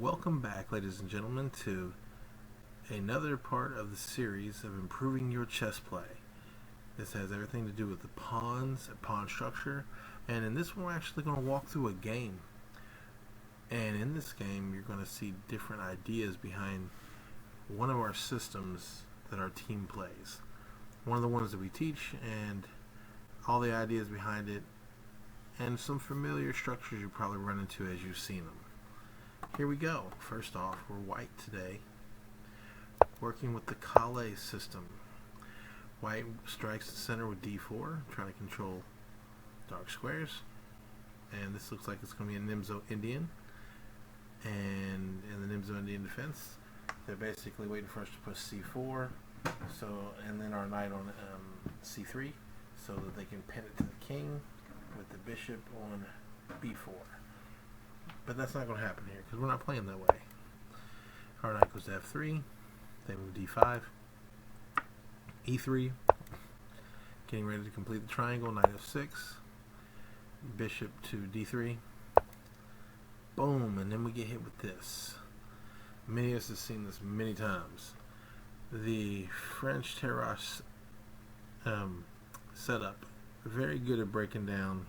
Welcome back, ladies and gentlemen, to another part of the series of improving your chess play. This has everything to do with the pawns, pawn structure, and in this one we're actually going to walk through a game. And in this game you're going to see different ideas behind one of our systems that our team plays. One of the ones that we teach, and all the ideas behind it, and some familiar structures you probably run into as you've seen them. Here we go. First off, we're white today, working with the Colle system. White strikes the center with d4, trying to control dark squares. And this looks like it's going to be a Nimzo Indian. And in the Nimzo Indian defense, they're basically waiting for us to push c4, and then our knight on c3, so that they can pin it to the king with the bishop on b4. But that's not going to happen here because we're not playing that way. Our knight goes to f3, they move d5, e3, getting ready to complete the triangle, knight f6, bishop to d3, boom, and then we get hit with this. Many of us have seen this many times. The French terrace setup, very good at breaking down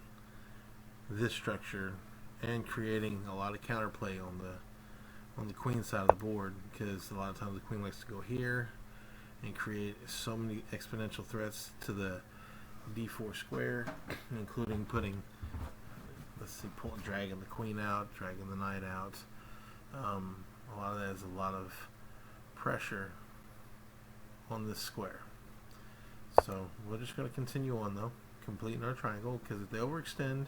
this structure and creating a lot of counterplay on the queen side of the board, because a lot of times the queen likes to go here and create so many exponential threats to the d4 square, including putting, dragging the queen out, dragging the knight out. A lot of that is a lot of pressure on this square. So we're just going to continue on though, completing our triangle, because if they overextend,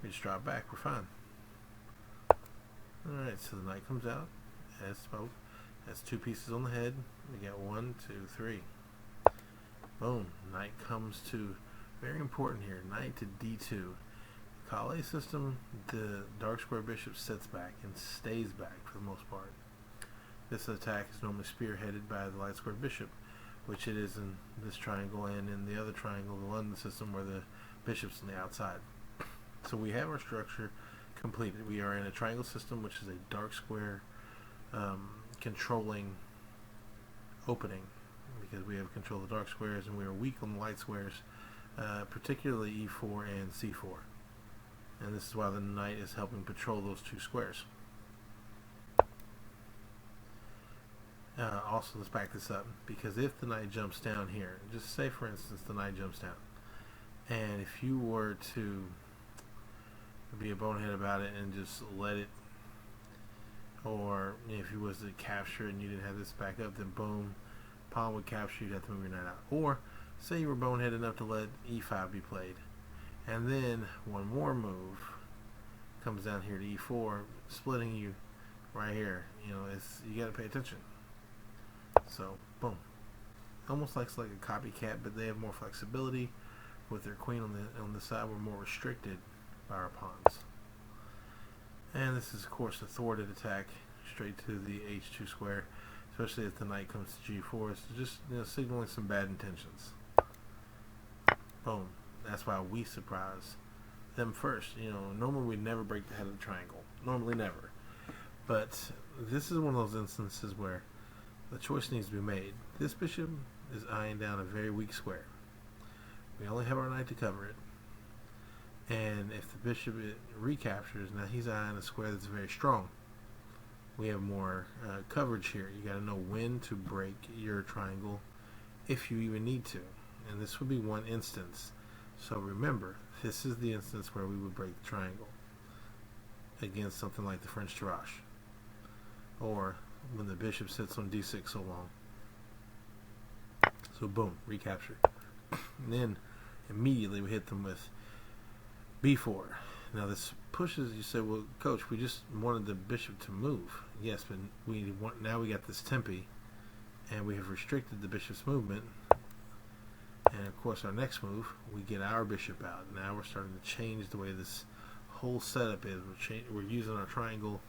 we just drop back, we're fine. Alright, so the knight comes out, as spoke, has two pieces on the head. We got 1, 2, 3. Boom, knight comes to, very important here, knight to d2. Colle system, the dark square bishop sits back and stays back for the most part. This attack is normally spearheaded by the light square bishop, which it is in this triangle and in the other triangle, the London system, where the bishop's on the outside. So we have our structure completed. We are in a triangle system, which is a dark square controlling opening, because we have control of the dark squares and we are weak on the light squares, particularly e4 and c4. And this is why the knight is helping patrol those two squares. Also, let's back this up, because if the knight jumps down here, just say for instance the knight jumps down, and if you were to be a bonehead about it and just let it, or if you was to capture and you didn't have this back up, then boom, pawn would capture, you'd have to move your knight out. Or say you were bonehead enough to let e5 be played, and then one more move comes down here to e4, splitting you right here. You got to pay attention. So boom, almost like a copycat, but they have more flexibility with their queen on the side. We're more restricted by our pawns. And this is of course a thwarted attack straight to the h2 square, especially if the knight comes to g4. So just signaling some bad intentions. Boom. That's why we surprise them first. Normally we never break the head of the triangle. Normally never. But this is one of those instances where the choice needs to be made. This bishop is eyeing down a very weak square. We only have our knight to cover it. And if the bishop recaptures, now he's eyeing a square that's very strong. We have more coverage here. You got to know when to break your triangle, if you even need to. And this would be one instance. So remember, this is the instance where we would break the triangle against something like the French terrace, or when the bishop sits on d6 so long. So boom, recapture. And then immediately we hit them with b4. Now this pushes, you say, well coach, we just wanted the bishop to move. Yes, but now we got this tempi, and we have restricted the bishop's movement. And of course our next move, we get our bishop out. Now we're starting to change the way this whole setup is. We're using our triangle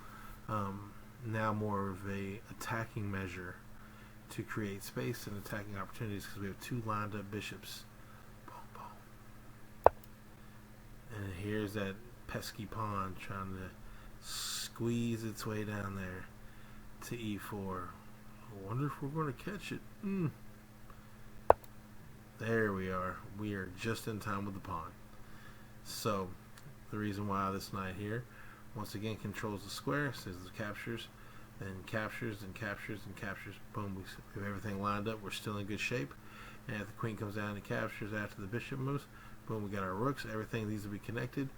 now more of a attacking measure to create space and attacking opportunities, because we have two lined up bishops. Boom, boom. And here's that pesky pawn trying to squeeze its way down there to e4. I wonder if we're going to catch it. There we are. We are just in time with the pawn. So the reason why this knight here once again controls the square, says it captures, then captures and captures and captures. Boom, we have everything lined up. We're still in good shape. And if the queen comes down and captures after the bishop moves, boom, we got our rooks. Everything needs to be connected.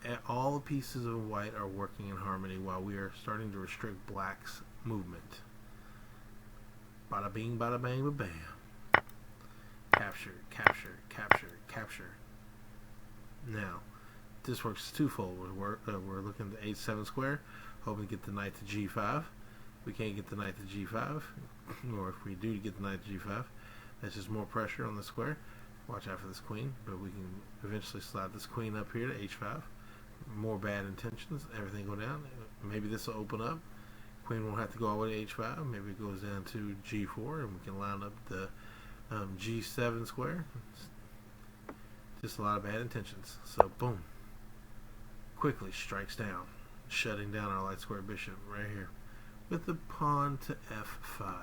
And all the pieces of white are working in harmony while we are starting to restrict black's movement. Bada bing, bada bang, ba bam. Capture, capture, capture, capture. Now, this works twofold. We're looking at the h7 square, hoping to get the knight to g5. We can't get the knight to g5, or if we do get the knight to g5, that's just more pressure on the square. Watch out for this queen, but we can eventually slide this queen up here to h5. More bad intentions, everything go down. Maybe this will open up. Queen won't have to go all the way to h5. Maybe it goes down to g4, and we can line up the g7 square. Just a lot of bad intentions. So boom, quickly strikes down, shutting down our light square bishop right here with the pawn to f5.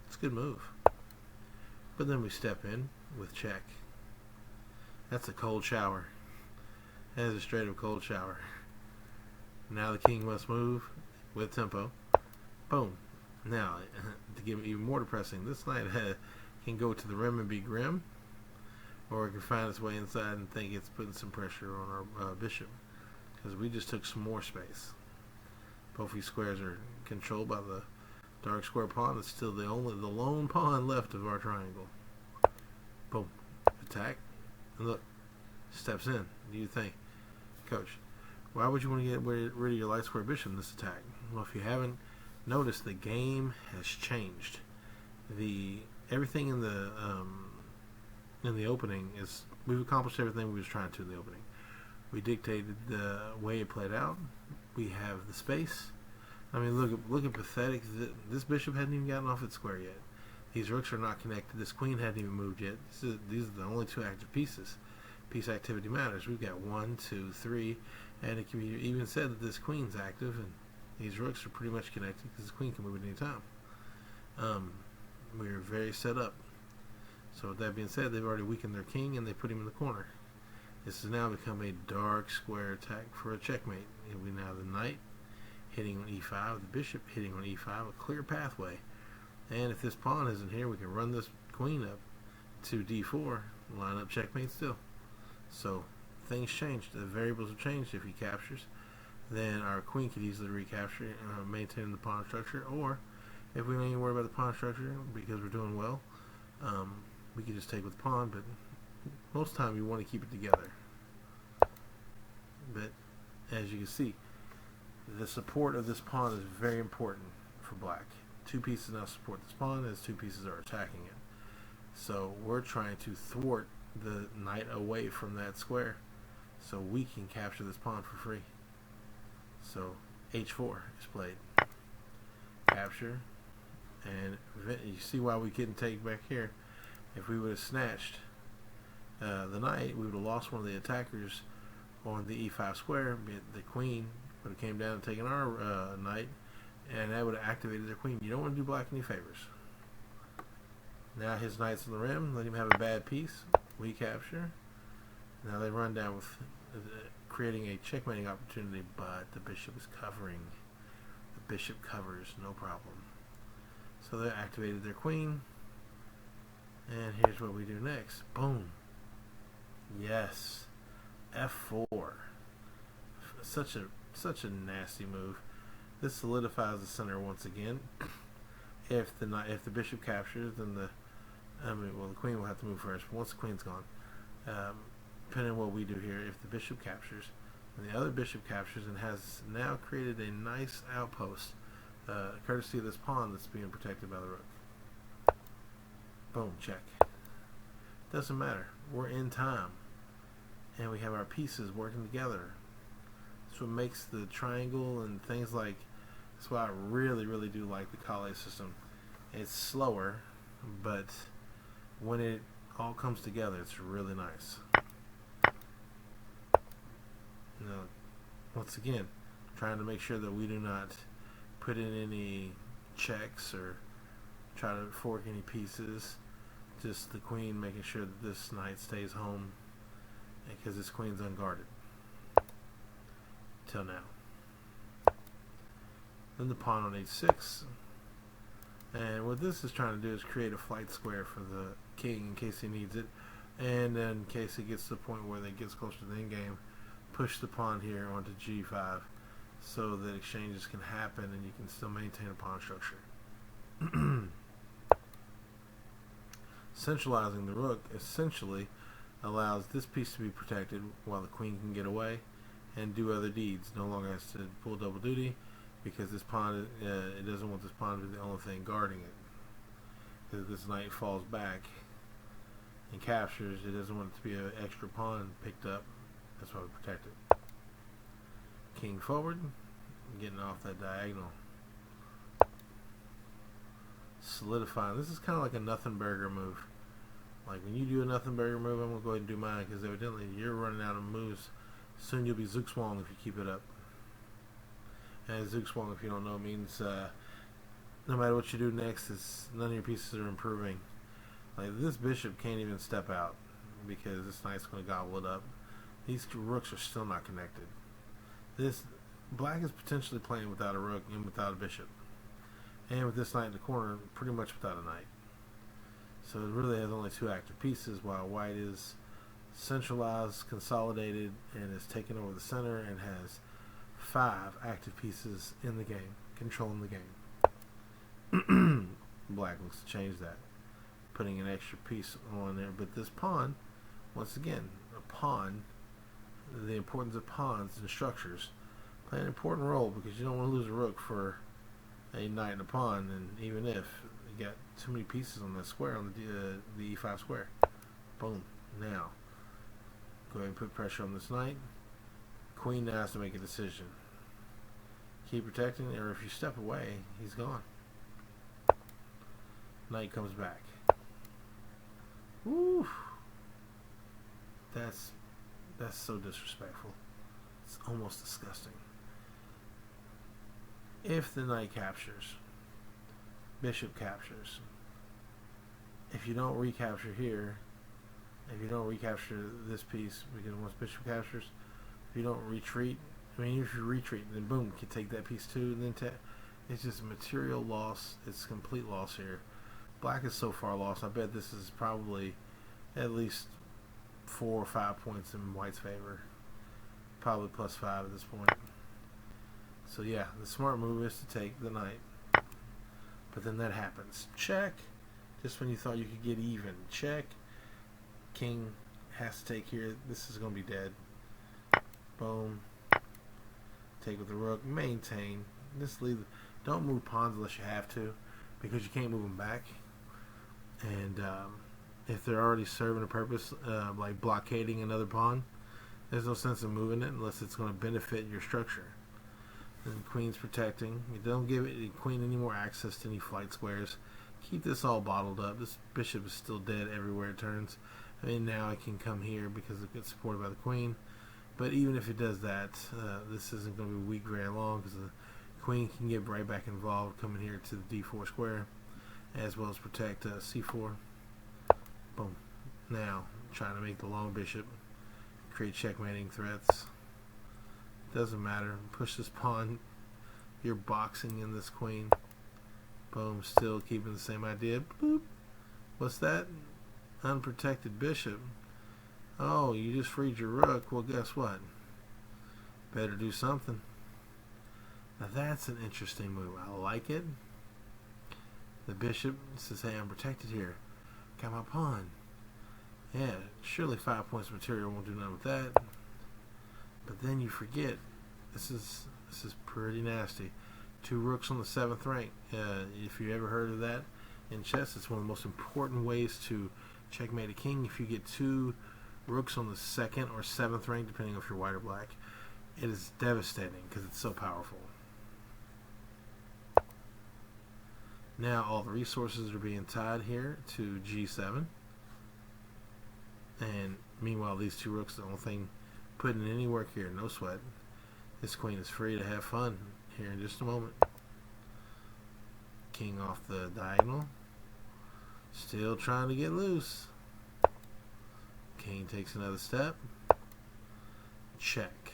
It's a good move. But then we step in with check. That's a cold shower. That is a straight up cold shower. Now the king must move with tempo. Boom. Now, to get even more depressing, this knight can go to the rim and be grim, or it can find its way inside and think it's putting some pressure on our bishop, because we just took some more space. Both these squares are controlled by the dark square pawn. It's still the lone pawn left of our triangle. Boom. Attack. And look, steps in. Do you think, Coach, why would you want to get rid of your light square bishop in this attack? Well, if you haven't noticed, the game has changed. Everything in the opening is, we've accomplished everything we was trying to in the opening. We dictated the way it played out. We have the space. I mean, look at pathetic. This bishop hadn't even gotten off its square yet. These rooks are not connected. This queen hadn't even moved yet. These are the only two active pieces. Piece activity matters. We've got 1, 2, 3, and it can be even said that this queen's active, and these rooks are pretty much connected because the queen can move at any time. We're very set up. So with that being said, they've already weakened their king and they put him in the corner. This has now become a dark square attack for a checkmate. And we now have the knight hitting on e5, the bishop hitting on e5, a clear pathway. And if this pawn isn't here, we can run this queen up to d4, line up checkmate still. So things changed. The variables have changed. If he captures, then our queen could easily recapture, maintain the pawn structure. Or if we don't even worry about the pawn structure because we're doing well, we could just take with the pawn. But most of the time you want to keep it together. But as you can see, the support of this pawn is very important for black. Two pieces now support this pawn as two pieces are attacking it. So we're trying to thwart the knight away from that square so we can capture this pawn for free. So h4 is played. Capture. And you see why we couldn't take back here. If we would have snatched the knight, we would have lost one of the attackers on the e5 square. The queen would have came down and taken our knight, and that would have activated their queen. You don't want to do black any favors. Now his knight's on the rim. Let him have a bad piece. We capture. Now they run down with creating a checkmating opportunity, but the bishop is covering. The bishop covers, no problem. So they activated their queen. And here's what we do next. Boom. Yes. F4. Such a nasty move. This solidifies the center once again. If the bishop captures, then the queen will have to move first. But once the queen's gone, depending on what we do here, if the bishop captures, and the other bishop captures and has now created a nice outpost, courtesy of this pawn that's being protected by the rook. Boom, check. Doesn't matter. We're in time. And we have our pieces working together. That's what makes the triangle and things like, that's why I really, really do like the Colle system. It's slower, but when it all comes together, it's really nice. Now, once again, trying to make sure that we do not put in any checks or try to fork any pieces. Just the queen making sure that this knight stays home because this queen's unguarded till now. Then the pawn on h6, and what this is trying to do is create a flight square for the king in case he needs it, and then in case it gets to the point where it gets closer to the endgame, push the pawn here onto g5 so that exchanges can happen and you can still maintain a pawn structure. Centralizing the rook essentially allows this piece to be protected while the queen can get away and do other deeds. No longer has to pull double duty because this pawn, it doesn't want this pawn to be the only thing guarding it. Because if this knight falls back and captures, it doesn't want it to be an extra pawn picked up. That's why we protect it. King forward, getting off that diagonal. Solidifying. This is kind of like a nothing burger move. Like when you do a nothing burger move, I'm going to go ahead and do mine because evidently you're running out of moves. Soon you'll be Zugzwang if you keep it up. And Zugzwang, if you don't know, means no matter what you do next, none of your pieces are improving. Like this bishop can't even step out because this knight's going to gobble it up. These rooks are still not connected. This black is potentially playing without a rook and without a bishop. And with this knight in the corner, pretty much without a knight. So it really has only two active pieces, while white is centralized, consolidated, and is taken over the center and has 5 active pieces in the game, controlling the game. Black looks to change that, putting an extra piece on there. But this pawn, once again, a pawn, the importance of pawns and structures play an important role because you don't want to lose a rook for a knight and a pawn, and even if you got too many pieces on that square, on the e5 square. Boom. Now, go ahead and put pressure on this knight. Queen now has to make a decision. Keep protecting, or if you step away, he's gone. Knight comes back. Woo! That's so disrespectful. It's almost disgusting. If the knight captures, bishop captures. If you don't recapture here, if you don't recapture this piece, because once bishop captures, if you don't retreat, I mean, if you retreat, then boom, you can take that piece too, and then it's just material loss. It's complete loss here. Black is so far lost. I bet this is probably at least 4 or 5 points in white's favor. Probably +5 at this point. So yeah, the smart move is to take the knight. But then that happens. Check. Just when you thought you could get even. Check. King has to take here. This is going to be dead. Boom. Take with the rook. Maintain. Just leave. Don't move pawns unless you have to, because you can't move them back. And if they're already serving a purpose, like blockading another pawn, there's no sense in moving it unless it's going to benefit your structure. And the queen's protecting. You don't give the queen any more access to any flight squares. Keep this all bottled up. This bishop is still dead everywhere it turns. I mean, now it can come here because it gets supported by the queen. But even if it does that, this isn't going to be weak very long because the queen can get right back involved coming here to the d4 square, as well as protect c4. Boom. Now, trying to make the long bishop, create checkmating threats. Doesn't matter. Push this pawn. You're boxing in this queen. Boom. Still keeping the same idea. Boop. What's that? Unprotected bishop. Oh, you just freed your rook. Well, guess what? Better do something. Now that's an interesting move. I like it. The bishop says, hey, I'm protected here. Got my pawn. Yeah, surely 5 points of material won't do nothing with that. But then you forget, this is pretty nasty. 2 rooks on the 7th rank. If you ever heard of that in chess, it's one of the most important ways to checkmate a king. If you get 2 rooks on the 2nd or 7th rank, depending if you're white or black, it is devastating because it's so powerful. Now all the resources are being tied here to g7, and meanwhile these 2 rooks, the only thing putting in any work here, no sweat, This queen is free to have fun here in just a moment. King off the diagonal. Still trying to get loose. King takes another step. Check.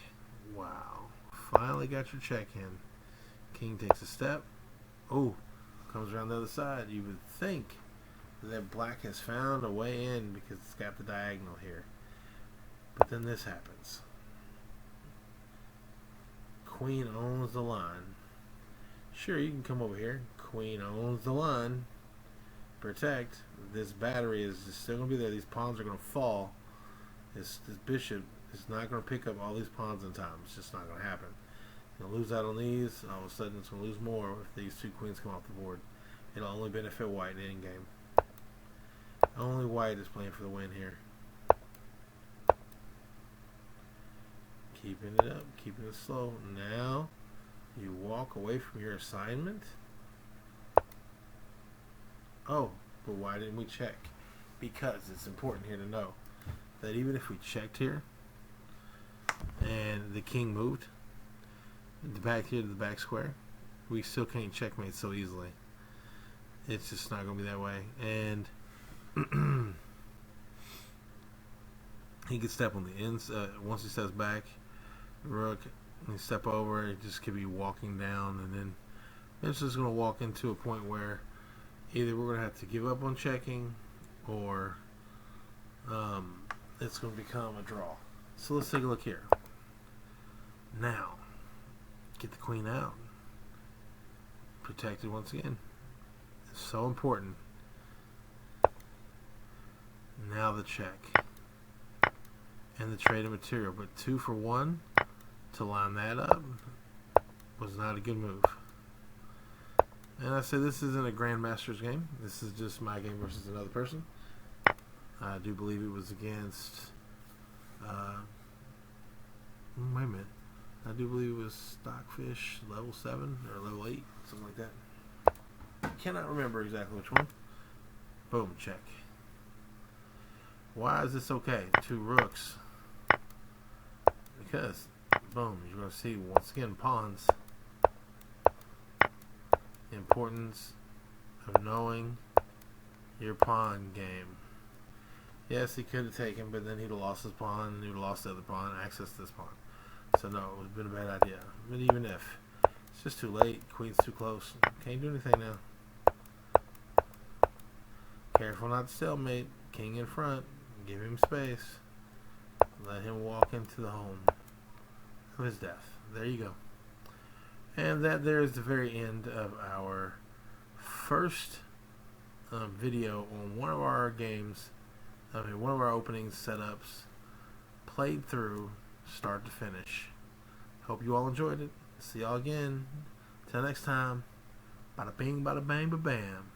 Wow. Finally got your check in. King takes a step. Oh, comes around the other side. You would think that black has found a way in because it's got the diagonal here. But then this happens. Queen owns the line. Sure, you can come over here. Queen owns the line. Protect. This battery is just still going to be there. These pawns are going to fall. This bishop is not going to pick up all these pawns in time. It's just not going to happen. You're going to lose out on these. All of a sudden, it's going to lose more if these two queens come off the board. It'll only benefit white in any game. Only white is playing for the win here. Keeping it up, keeping it slow. Now, you walk away from your assignment. Oh, but why didn't we check? Because it's important here to know that even if we checked here and the king moved the back here to the back square, we still can't checkmate so easily. It's just not going to be that way. And he could step on the ends. Once he steps back, rook, and step over, it just could be walking down, and then it's just going to walk into a point where either we're going to have to give up on checking, or it's going to become a draw. So let's take a look here. Now, get the queen out. Protected once again. It's so important. Now the check. And the trade of material. But 2 for 1 to line that up was not a good move. And I say this isn't a Grandmaster's game. This is just my game versus another person. I do believe it was against... wait a minute. I do believe it was Stockfish level 7 or level 8. Something like that. I cannot remember exactly which one. Boom, check. Why is this okay? 2 rooks. Because, boom, you're going to see once again pawns. The importance of knowing your pawn game. Yes, he could have taken, but then he'd have lost his pawn, and he'd have lost the other pawn, and access to this pawn. So no, it would have been a bad idea. But even if, it's just too late. Queen's too close. Can't do anything now. Careful not to stalemate. King in front. Give him space. Let him walk into the home of his death. There you go. And that there is the very end of our first video on one of our games. One of our opening setups, played through start to finish. Hope you all enjoyed it. See y'all again. Till next time. Bada bing, bada bang, ba bam.